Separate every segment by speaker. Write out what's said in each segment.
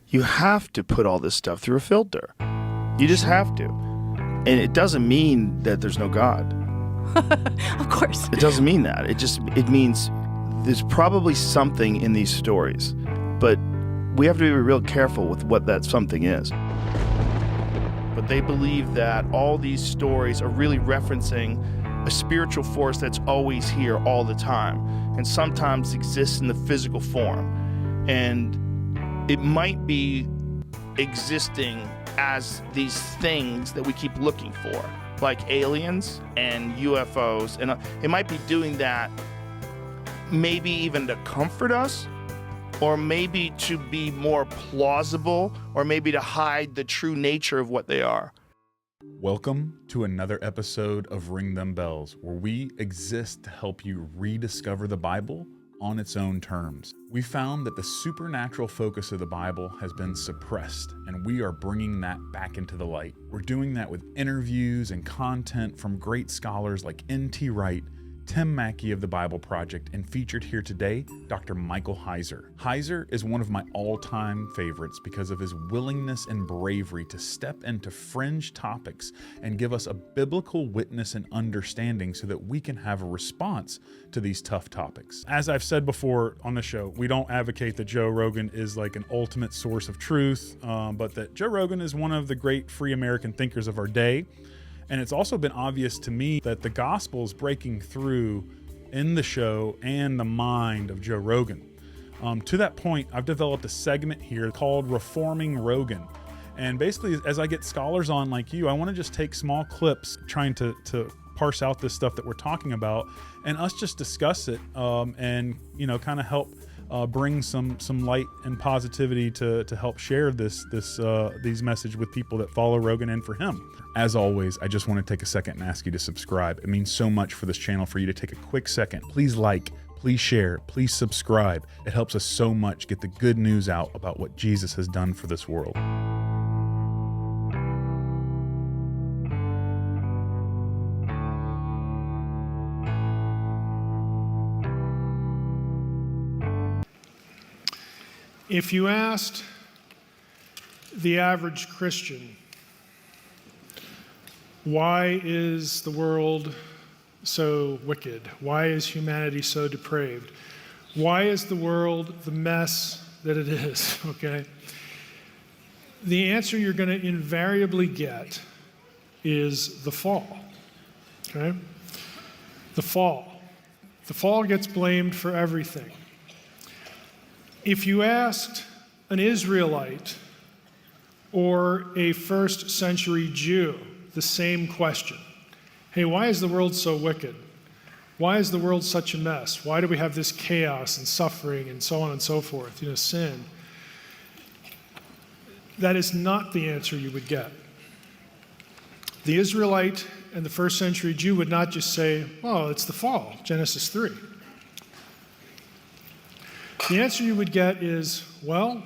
Speaker 1: you have to put all this stuff through a filter. You just have to. And it doesn't mean that there's no God.
Speaker 2: Of course.
Speaker 1: It doesn't mean that. It means there's probably something in these stories, but we have to be real careful with what that something is. But they believe that all these stories are really referencing a spiritual force that's always here all the time and sometimes exists in the physical form. And it might be existing as these things that we keep looking for, like aliens and UFOs. And it might be doing that maybe even to comfort us, or maybe to be more plausible, or maybe to hide the true nature of what they are.
Speaker 3: Welcome to another episode of Ring Them Bells, where we exist to help you rediscover the Bible on its own terms. We found that the supernatural focus of the Bible has been suppressed, and we are bringing that back into the light. We're doing that with interviews and content from great scholars like N.T. Wright, Tim Mackey of the Bible Project, and featured here today, Dr. Michael Heiser. Heiser is one of my all-time favorites because of his willingness and bravery to step into fringe topics and give us a biblical witness and understanding so that we can have a response to these tough topics. As I've said before on the show, we don't advocate that Joe Rogan is like an ultimate source of truth, but that Joe Rogan is one of the great free American thinkers of our day. And it's also been obvious to me that the gospel is breaking through in the show and the mind of Joe Rogan. To that point, I've developed a segment here called Reforming Rogan. And basically, as I get scholars on like you, I want to just take small clips trying to parse out this stuff that we're talking about and us just discuss it and, you know, kind of help bring some light and positivity to help share these message with people that follow Rogan and for him. As always, I just want to take a second and ask you to subscribe. It means so much for this channel for you to take a quick second. Please like, please share, please subscribe. It helps us so much get the good news out about what Jesus has done for this world.
Speaker 4: If you asked the average Christian, why is the world so wicked? Why is humanity so depraved? Why is the world the mess that it is, okay? The answer you're going to invariably get is the fall, okay? The fall. The fall gets blamed for everything. If you asked an Israelite or a first century Jew the same question, hey, why is the world so wicked? Why is the world such a mess? Why do we have this chaos and suffering and so on and so forth, sin? That is not the answer you would get. The Israelite and the first century Jew would not just say, well, it's the fall, Genesis 3. The answer you would get is, well,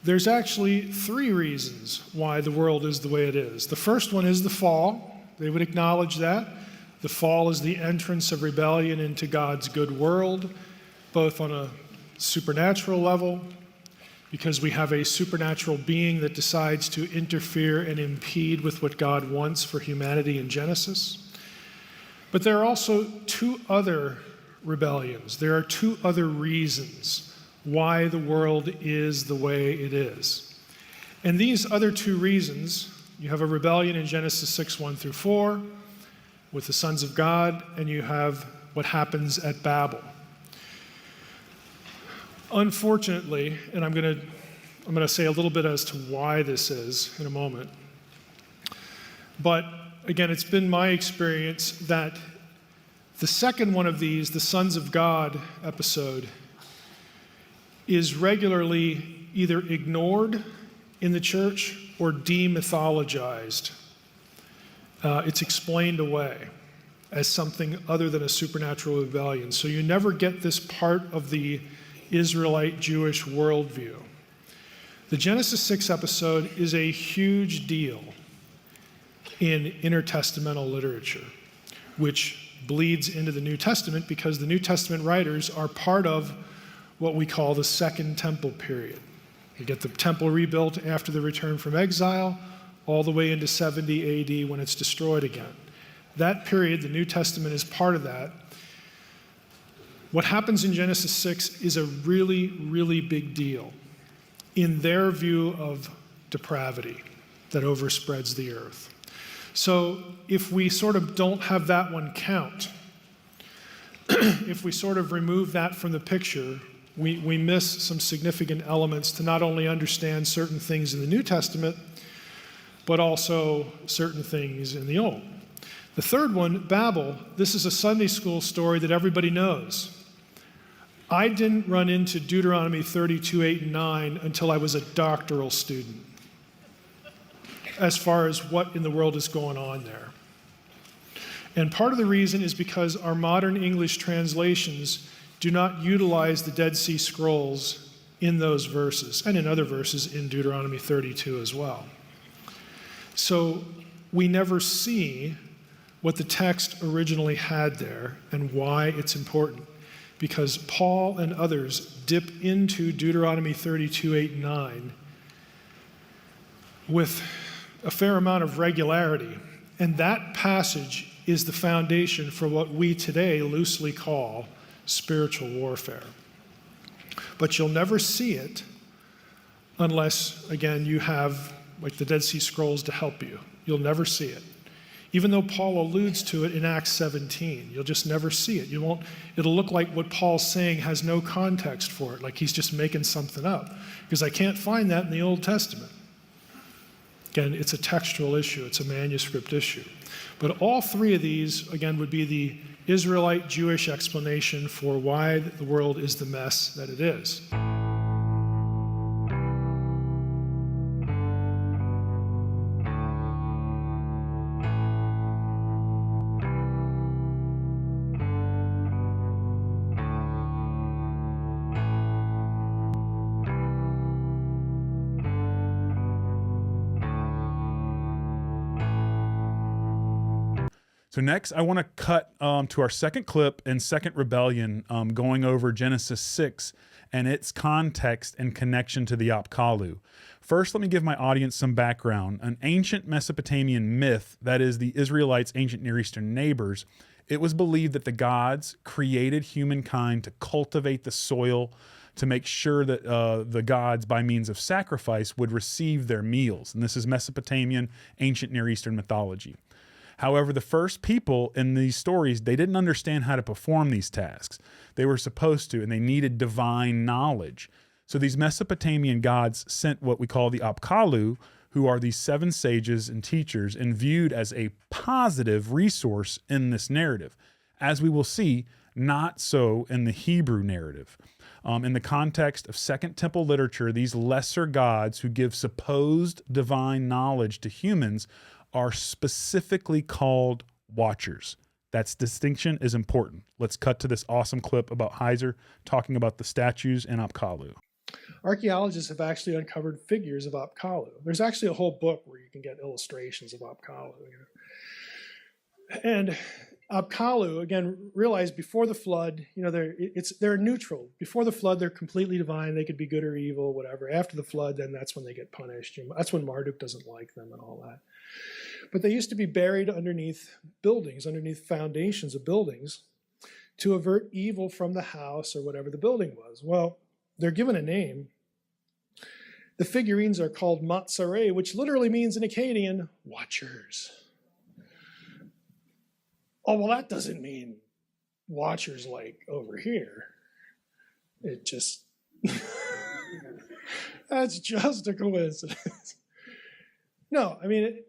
Speaker 4: there's actually three reasons why the world is the way it is. The first one is the fall. They would acknowledge that. The fall is the entrance of rebellion into God's good world, both on a supernatural level, because we have a supernatural being that decides to interfere and impede with what God wants for humanity in Genesis. But there are also two other rebellions. There are two other reasons why the world is the way it is. And these other two reasons, you have a rebellion in Genesis 6, 1 through 4, with the sons of God, and you have what happens at Babel. Unfortunately, and I'm going to say a little bit as to why this is in a moment, but again, it's been my experience that the second one of these, the Sons of God episode, is regularly either ignored in the church or demythologized. It's explained away as something other than a supernatural rebellion. So you never get this part of the Israelite Jewish worldview. The Genesis 6 episode is a huge deal in intertestamental literature, which bleeds into the New Testament because the New Testament writers are part of what we call the Second Temple period. You get the temple rebuilt after the return from exile, all the way into 70 AD when it's destroyed again. That period, the New Testament is part of that. What happens in Genesis 6 is a really, really big deal in their view of depravity that overspreads the earth. So if we sort of don't have that one count, if we sort of remove that from the picture, we miss some significant elements to not only understand certain things in the New Testament, but also certain things in the Old. The third one, Babel, this is a Sunday school story that everybody knows. I didn't run into Deuteronomy 32, 8, and 9 until I was a doctoral student, as far as what in the world is going on there. And part of the reason is because our modern English translations do not utilize the Dead Sea Scrolls in those verses, and in other verses in Deuteronomy 32 as well. So we never see what the text originally had there and why it's important. Because Paul and others dip into Deuteronomy 32, 8, and 9 with a fair amount of regularity. And that passage is the foundation for what we today loosely call spiritual warfare. But you'll never see it unless, again, you have like the Dead Sea Scrolls to help you. You'll never see it. Even though Paul alludes to it in Acts 17, you'll just never see it. It'll look like what Paul's saying has no context for it, like he's just making something up, because I can't find that in the Old Testament. Again, it's a textual issue, it's a manuscript issue. But all three of these, again, would be the Israelite Jewish explanation for why the world is the mess that it is.
Speaker 3: So next, I want to cut to our second clip and second rebellion, going over Genesis 6 and its context and connection to the Apkallu. First, let me give my audience some background. An ancient Mesopotamian myth, that is the Israelites' ancient Near Eastern neighbors, it was believed that the gods created humankind to cultivate the soil to make sure that the gods, by means of sacrifice, would receive their meals. And this is Mesopotamian ancient Near Eastern mythology. However, the first people in these stories, they didn't understand how to perform these tasks. They were supposed to, and they needed divine knowledge. So these Mesopotamian gods sent what we call the Apkallu, who are these 7 sages and teachers, and viewed as a positive resource in this narrative. As we will see, not so in the Hebrew narrative. In the context of Second Temple literature, these lesser gods who give supposed divine knowledge to humans are specifically called watchers. That distinction is important. Let's cut to this awesome clip about Heiser talking about the statues in Apkallu.
Speaker 4: Archaeologists have actually uncovered figures of Apkallu. There's actually a whole book where you can get illustrations of Apkallu. And Apkallu, again, realize before the flood, they're neutral. Before the flood, they're completely divine. They could be good or evil, whatever. After the flood, then that's when they get punished. That's when Marduk doesn't like them and all that. But they used to be buried underneath buildings, underneath foundations of buildings, to avert evil from the house or whatever the building was. Well, they're given a name. The figurines are called Matsare, which literally means in Akkadian, watchers. Oh, well, that doesn't mean watchers like over here. It just, that's just a coincidence. No, I mean,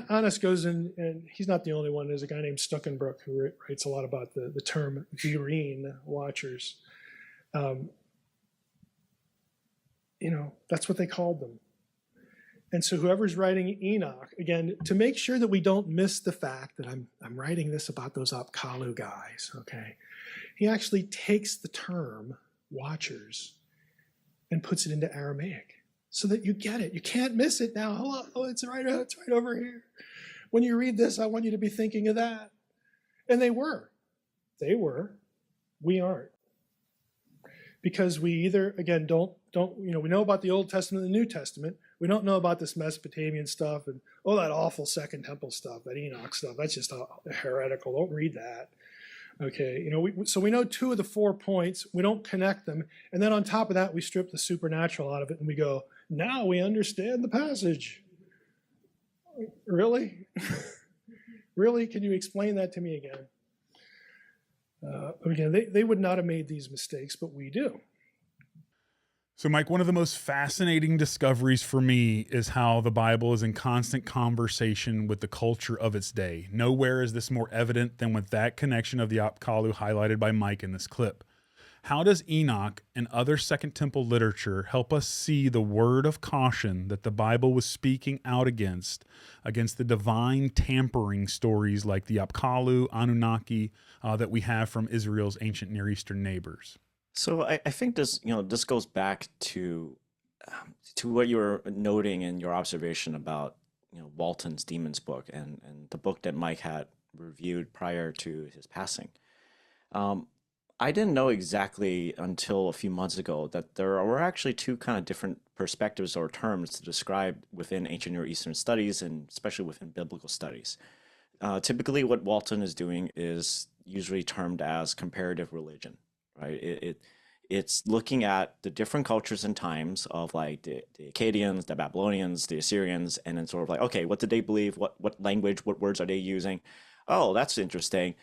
Speaker 4: Anas goes in, and he's not the only one. There's a guy named Stuckenbrook who writes a lot about the term virine, watchers. That's what they called them. And so whoever's writing Enoch, again, to make sure that we don't miss the fact that I'm writing this about those Apkallu guys, okay? He actually takes the term watchers and puts it into Aramaic so that you get it. You can't miss it now. Hello, it's right over here. When you read this, I want you to be thinking of that. And they were. We aren't. Because we either, again, don't we know about the Old Testament and the New Testament. We don't know about this Mesopotamian stuff and, that awful Second Temple stuff, that Enoch stuff. That's just heretical. Don't read that. Okay, so we know 2 of the 4 points. We don't connect them. And then on top of that, we strip the supernatural out of it and we go, now we understand the passage. Really? Really? Can you explain that to me again? Again, they would not have made these mistakes, but we do.
Speaker 3: So, Mike, one of the most fascinating discoveries for me is how the Bible is in constant conversation with the culture of its day. Nowhere is this more evident than with that connection of the Apkallu highlighted by Mike in this clip. How does Enoch and other Second Temple literature help us see the word of caution that the Bible was speaking out against the divine tampering stories like the Apkallu, Anunnaki that we have from Israel's ancient Near Eastern neighbors?
Speaker 5: So I think this goes back to what you were noting in your observation about Walton's Demons book and the book that Mike had reviewed prior to his passing. I didn't know exactly until a few months ago that there were actually 2 kind of different perspectives or terms to describe within ancient Near Eastern studies and especially within biblical studies. Typically, what Walton is doing is usually termed as comparative religion, right? It's looking at the different cultures and times of like the Akkadians, the Babylonians, the Assyrians, and then sort of like, okay, what did they believe? What language, what words are they using? Oh, that's interesting.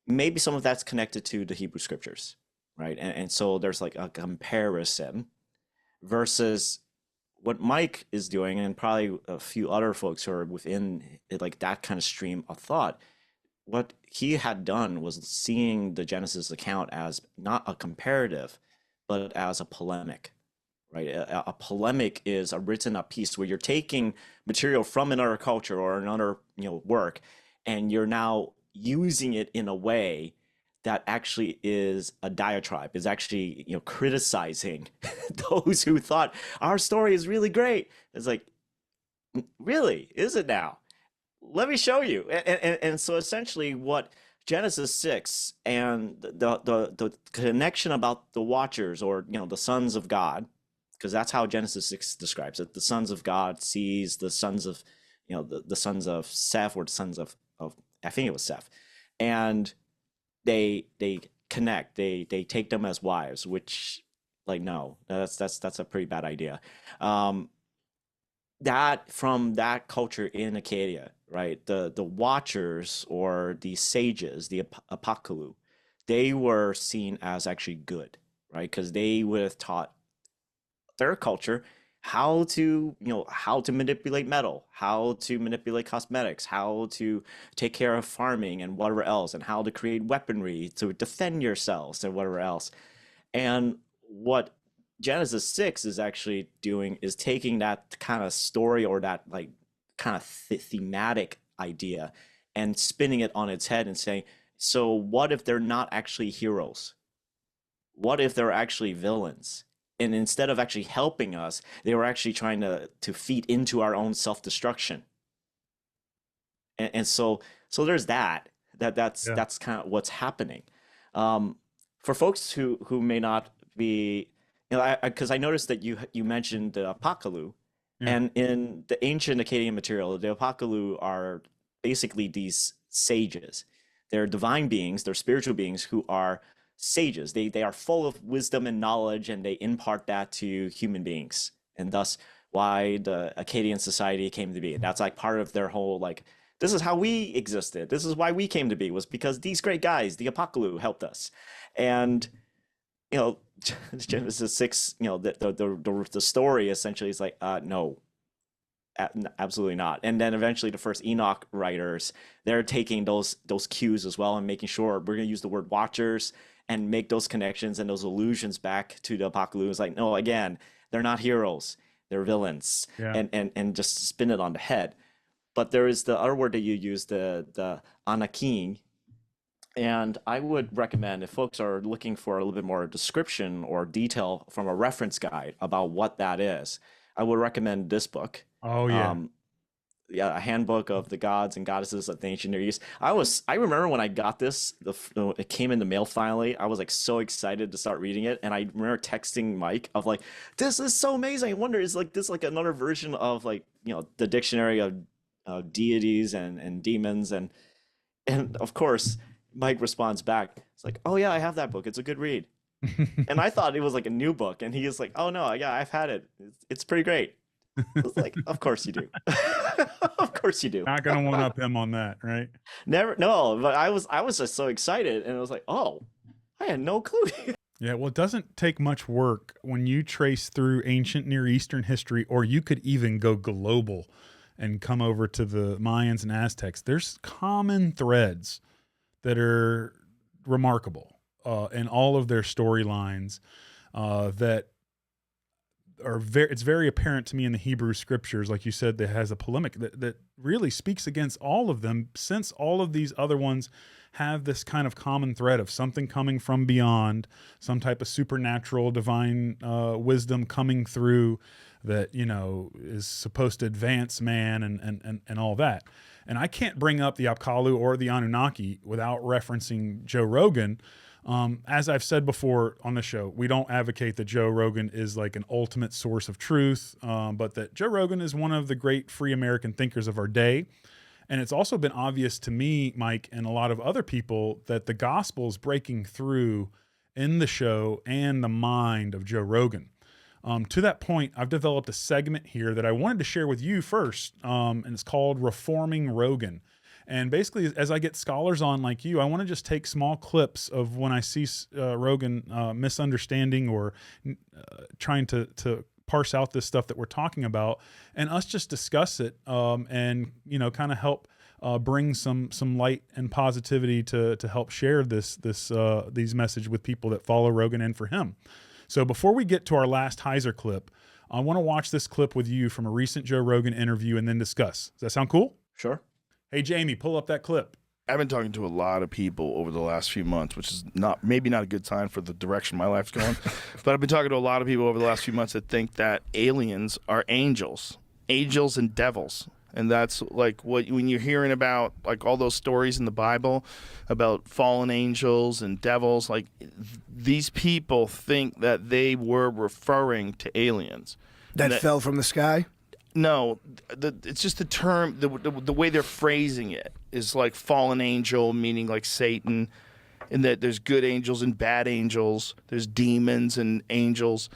Speaker 5: Maybe some of that's connected to the Hebrew scriptures, right? And so there's like a comparison versus what Mike is doing, and probably a few other folks who are within like that kind of stream of thought. What he had done was seeing the Genesis account as not a comparative, but as a polemic, right? A polemic is a written up piece where you're taking material from another culture or another work, and you're now using it in a way that actually is a diatribe, is actually criticizing those who thought our story is really great. It's like, really, is it now? Let me show you. And so essentially what Genesis 6 and the connection about the watchers, or the sons of God, because that's how Genesis 6 describes it. The sons of God sees the sons of the sons of Seth, or the sons of I think it was Seth, and they connect. They take them as wives, which, like, no, that's a pretty bad idea. That from that culture in Acadia, right? The watchers, or the sages, the Apkallu, they were seen as actually good, right? Because they would have taught their culture how to manipulate metal, how to manipulate cosmetics, how to take care of farming and whatever else, and how to create weaponry to defend yourselves and whatever else. And what Genesis 6 is actually doing is taking that kind of story, or that like kind of thematic idea, and spinning it on its head and saying, so what if they're not actually heroes? What if they're actually villains? And instead of actually helping us, they were actually trying to feed into our own self-destruction. And so there's that's kind of what's happening. For folks who may not be, because I noticed that you mentioned the Apkallu, and in the ancient Akkadian material, the Apkallu are basically these sages. They're divine beings, they're spiritual beings who are sages. They are full of wisdom and knowledge, and they impart that to human beings, and thus why the Akkadian society came to be. That's like part of their whole, like, this is how we existed, this is why we came to be, was because these great guys, the Apkallu, helped us. And Genesis 6, the story essentially is like, no, absolutely not. And then eventually the first Enoch writers, they're taking those cues as well, and making sure we're going to use the word watchers and make those connections and those allusions back to the Apkallu. It's like, no, again, they're not heroes, they're villains. And just spin it on the head. But there is the other word that you use, the Anakim. And I would recommend, if folks are looking for a little bit more description or detail from a reference guide about what that is, I would recommend this book.
Speaker 3: Oh, yeah.
Speaker 5: yeah, a handbook of the gods and goddesses of the ancient Near East. I remember when I got this, it came in the mail finally. I was like so excited to start reading it, and I remember texting Mike of like, "This is so amazing! I wonder is like this like another version of like the dictionary of deities and demons and of course Mike responds back. It's like, "Oh yeah, I have that book. It's a good read." And I thought it was like a new book, and he is like, "Oh no, yeah, I've had it. It's pretty great." I was like, "Of course you do. Of course you do."
Speaker 3: Not gonna one up him on that, right?
Speaker 5: Never, no, but I was just so excited, and I was like, "Oh, I had no clue."
Speaker 3: Yeah, well, it doesn't take much work when you trace through ancient Near Eastern history, or you could even go global and come over to the Mayans and Aztecs. There's common threads that are remarkable in all of their storylines that are it's very apparent to me in the Hebrew scriptures, like you said, that has a polemic that really speaks against all of them, since all of these other ones have this kind of common thread of something coming from beyond, some type of supernatural divine wisdom coming through that, is supposed to advance man and all that. And I can't bring up the Apkallu or the Anunnaki without referencing Joe Rogan. As I've said before on the show, we don't advocate that Joe Rogan is like an ultimate source of truth, but that Joe Rogan is one of the great free American thinkers of our day. And it's also been obvious to me, Mike, and a lot of other people that the gospel is breaking through in the show and the mind of Joe Rogan. To that point, I've developed a segment here that I wanted to share with you first, and it's called Reforming Rogan. And basically, as I get scholars on like you, I want to just take small clips of when I see Rogan misunderstanding or trying to parse out this stuff that we're talking about, and us just discuss it, and kind of help bring some light and positivity to help share these message with people that follow Rogan and for him. So before we get to our last Heiser clip, I want to watch this clip with you from a recent Joe Rogan interview and then discuss. Does that sound cool?
Speaker 5: Sure.
Speaker 3: Hey, Jamie, pull up that clip.
Speaker 1: I've been talking to a lot of people over the last few months, which is maybe not a good sign for the direction my life's going. But I've been talking to a lot of people over the last few months that think that aliens are angels and devils. And that's like when you're hearing about like all those stories in the Bible about fallen angels and devils, like these people think that they were referring to aliens.
Speaker 6: That fell from the sky?
Speaker 1: No, it's just the term, the way they're phrasing it is like fallen angel, meaning like Satan, and that there's good angels and bad angels, there's demons and angels.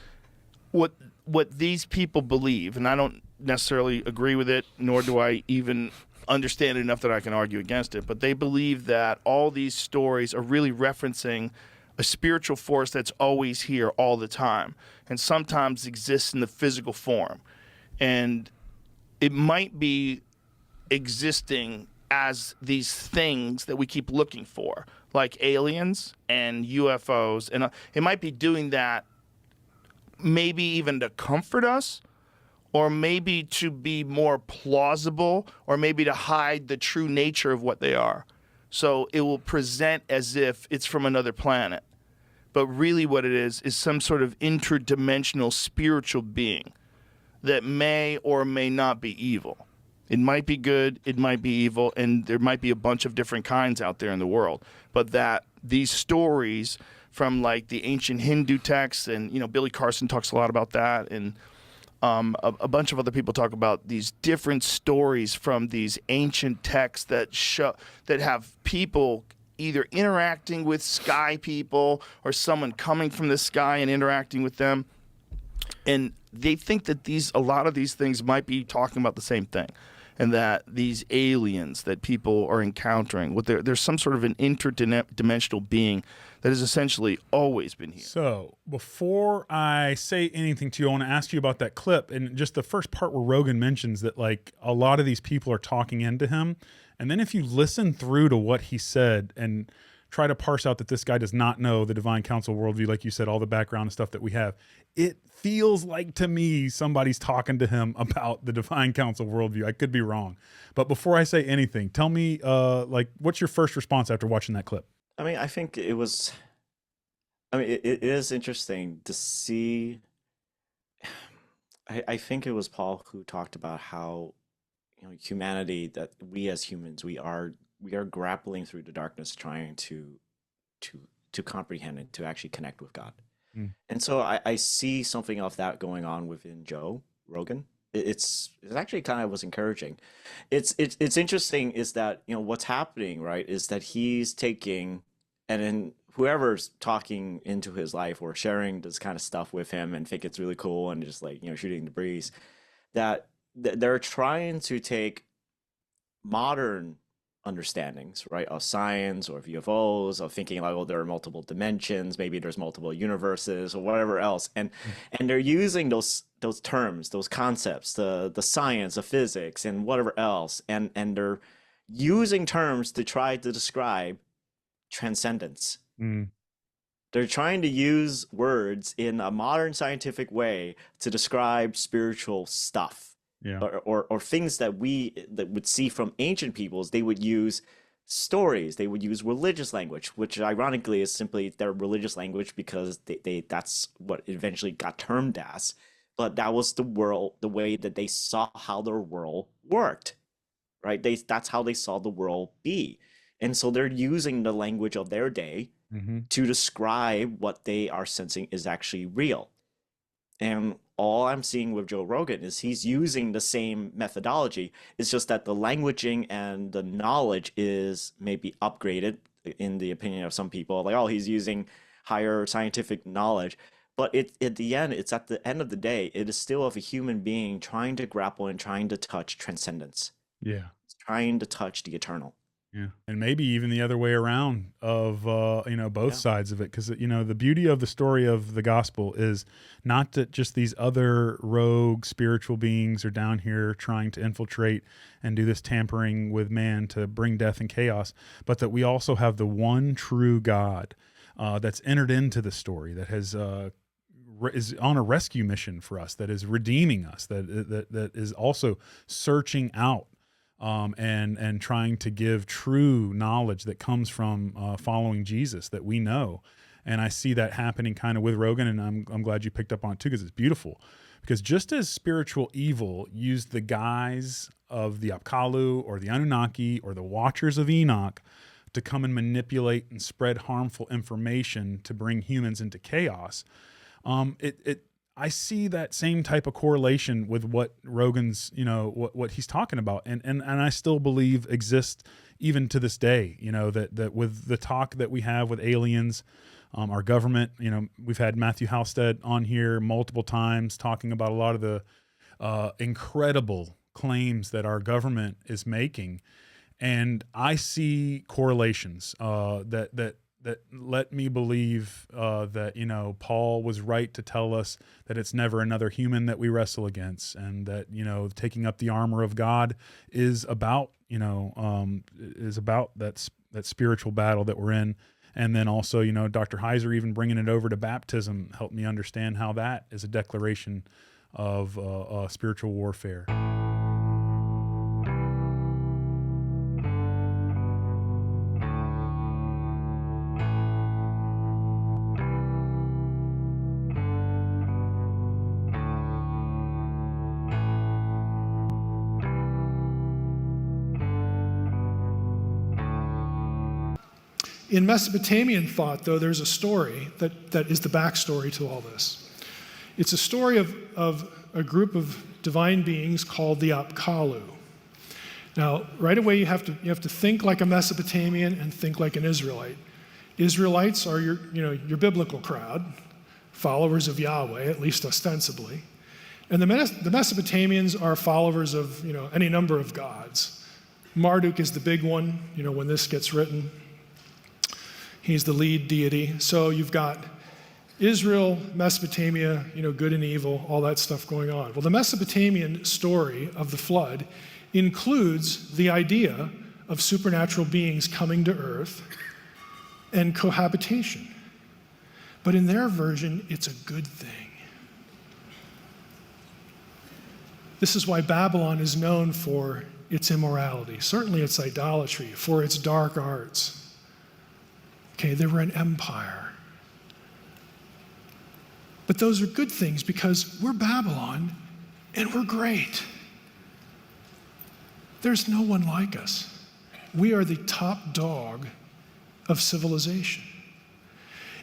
Speaker 1: What these people believe, and I don't necessarily agree with it, nor do I even understand it enough that I can argue against it, but they believe that all these stories are really referencing a spiritual force that's always here all the time and sometimes exists in the physical form. And it might be existing as these things that we keep looking for, like aliens and UFOs. And it might be doing that maybe even to comfort us, or maybe to be more plausible, or maybe to hide the true nature of what they are. So it will present as if it's from another planet. But really what it is some sort of interdimensional spiritual being that may or may not be evil. It might be good, it might be evil, and there might be a bunch of different kinds out there in the world. But that these stories from like the ancient Hindu texts, and Billy Carson talks a lot about that, and a bunch of other people talk about these different stories from these ancient texts that have people either interacting with sky people or someone coming from the sky and interacting with them. And they think that a lot of these things might be talking about the same thing, and that these aliens that people are encountering, there's some sort of an interdimensional being that has essentially always been here.
Speaker 3: So before I say anything to you, I want to ask you about that clip and just the first part where Rogan mentions that like a lot of these people are talking into him. And then if you listen through to what he said and try to parse out that this guy does not know the divine council worldview, like you said, all the background and stuff that we have, it feels like to me somebody's talking to him about the divine council worldview. I could be wrong. But before I say anything, tell me, what's your first response after watching that clip?
Speaker 5: I mean, I think it was. I mean, it is interesting to see. I think it was Paul who talked about how, humanity, that we as humans, we are grappling through the darkness, trying to comprehend and to actually connect with God. And so I see something of that going on within Joe Rogan. It's actually kind of was encouraging. It's interesting is that what's happening, right, is that he's taking, and then whoever's talking into his life or sharing this kind of stuff with him and think it's really cool and just like shooting the breeze, that they're trying to take modern understandings, right, of science or of UFOs, of thinking like, oh, there are multiple dimensions, maybe there's multiple universes or whatever else, and they're using those terms, those concepts, the science, the physics, and whatever else, and they're using terms to try to describe transcendence. They're trying to use words in a modern scientific way to describe spiritual stuff.
Speaker 3: Yeah.
Speaker 5: Or things that would see from ancient peoples. They would use stories, they would use religious language, which ironically is simply their religious language because they that's what eventually got termed as. But that was the way that they saw how their world worked, right? That's how they saw the world be. And so they're using the language of their day to describe what they are sensing is actually real. And all I'm seeing with Joe Rogan is he's using the same methodology. It's just that the languaging and the knowledge is maybe upgraded in the opinion of some people. Like, oh, he's using higher scientific knowledge. But at the end of the day, it is still of a human being trying to grapple and trying to touch transcendence.
Speaker 3: Yeah.
Speaker 5: It's trying to touch the eternal.
Speaker 3: Yeah. And maybe even the other way around of, both sides of it. Because, the beauty of the story of the gospel is not that just these other rogue spiritual beings are down here trying to infiltrate and do this tampering with man to bring death and chaos, but that we also have the one true God that's entered into the story, that has is on a rescue mission for us, that is redeeming us, that is also searching out and trying to give true knowledge that comes from following Jesus that we know. And I see that happening kind of with Rogan, and I'm glad you picked up on it too, because it's beautiful. Because just as spiritual evil used the guise of the Apkallu or the Anunnaki or the Watchers of Enoch to come and manipulate and spread harmful information to bring humans into chaos, I see that same type of correlation with what Rogan's, what he's talking about, and I still believe exists even to this day. That with the talk that we have with aliens, our government, we've had Matthew Halstead on here multiple times talking about a lot of the incredible claims that our government is making, and I see correlations that let me believe that, Paul was right to tell us that it's never another human that we wrestle against, and that, taking up the armor of God is about, that spiritual battle that we're in. And then also, Dr. Heiser even bringing it over to baptism helped me understand how that is a declaration of spiritual warfare.
Speaker 4: In Mesopotamian thought, though, there's a story that is the backstory to all this. It's a story of a group of divine beings called the Apkallu. Now, right away, you have to think like a Mesopotamian and think like an Israelite. Israelites are your biblical crowd, followers of Yahweh, at least ostensibly. And the Mesopotamians are followers of any number of gods. Marduk is the big one, when this gets written. He's the lead deity. So you've got Israel, Mesopotamia, good and evil, all that stuff going on. Well, the Mesopotamian story of the flood includes the idea of supernatural beings coming to earth and cohabitation. But in their version, it's a good thing. This is why Babylon is known for its immorality, certainly its idolatry, for its dark arts. Okay, they were an empire. But those are good things because we're Babylon and we're great. There's no one like us. We are the top dog of civilization.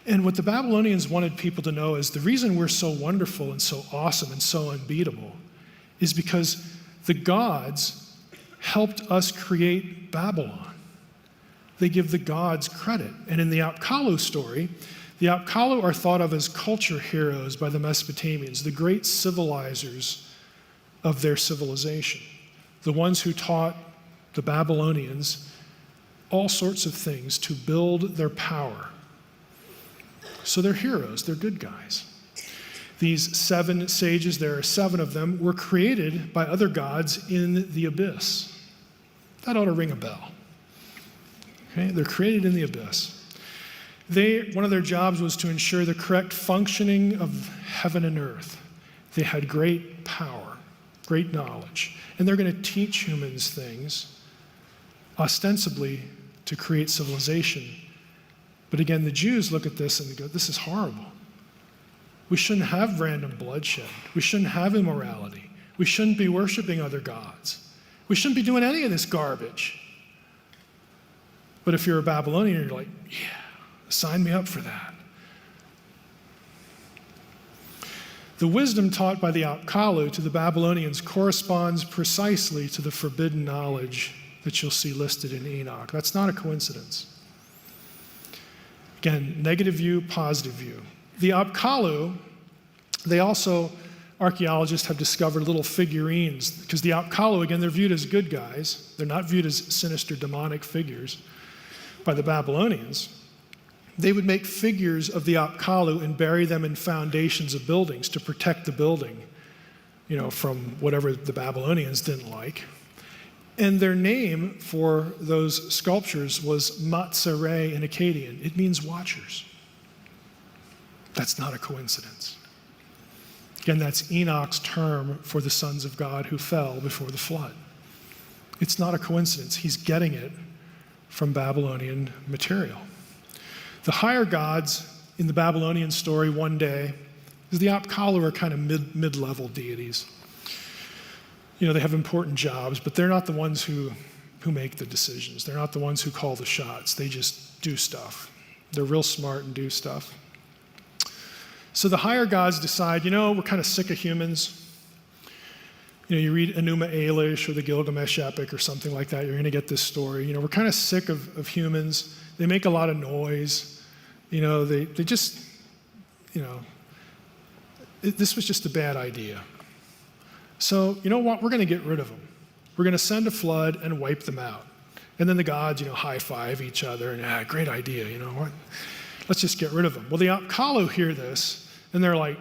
Speaker 4: And what the Babylonians wanted people to know is the reason we're so wonderful and so awesome and so unbeatable is because the gods helped us create Babylon. They give the gods credit. And in the Apkallu story, the Apkallu are thought of as culture heroes by the Mesopotamians, the great civilizers of their civilization, the ones who taught the Babylonians all sorts of things to build their power. So they're heroes, they're good guys. These 7 sages, there are 7 of them, were created by other gods in the abyss. That ought to ring a bell. Okay? They're created in the abyss. One of their jobs was to ensure the correct functioning of heaven and earth. They had great power, great knowledge, and they're going to teach humans things, ostensibly to create civilization. But again, the Jews look at this and they go, this is horrible. We shouldn't have random bloodshed. We shouldn't have immorality. We shouldn't be worshiping other gods. We shouldn't be doing any of this garbage. But if you're a Babylonian, you're like, yeah, sign me up for that. The wisdom taught by the Apkallu to the Babylonians corresponds precisely to the forbidden knowledge that you'll see listed in Enoch. That's not a coincidence. Again, negative view, positive view. The Apkallu, archaeologists have discovered little figurines, because the Apkallu, again, they're viewed as good guys. They're not viewed as sinister, demonic figures by the Babylonians. They would make figures of the Apkallu and bury them in foundations of buildings to protect the building, from whatever the Babylonians didn't like. And their name for those sculptures was Matsare in Akkadian. It means watchers. That's not a coincidence. Again, that's Enoch's term for the sons of God who fell before the flood. It's not a coincidence. He's getting it from Babylonian material. The higher gods in the Babylonian story one day, because the Apkallu are kind of mid-level deities. They have important jobs, but they're not the ones who make the decisions. They're not the ones who call the shots. They just do stuff. They're real smart and do stuff. So the higher gods decide, we're kind of sick of humans. You read Enuma Elish or the Gilgamesh epic or something like that, you're going to get this story. We're kind of sick of humans. They make a lot of noise. They just, this was just a bad idea. So, you know what? We're going to get rid of them. We're going to send a flood and wipe them out. And then the gods, high-five each other and, great idea, what? Let's just get rid of them. Well, the Apkallu hear this, and they're like,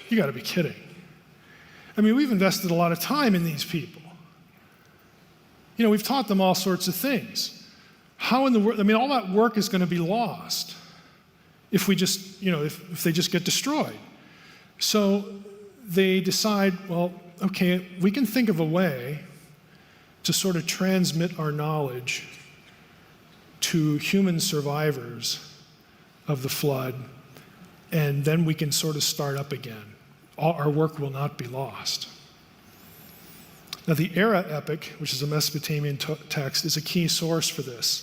Speaker 4: you got to be kidding. I mean, we've invested a lot of time in these people. We've taught them all sorts of things. How in the world, all that work is going to be lost if we just, if they just get destroyed. So they decide, well, okay, we can think of a way to sort of transmit our knowledge to human survivors of the flood, and then we can sort of start up again. Our work will not be lost. Now, the Era epic, which is a Mesopotamian text, is a key source for this.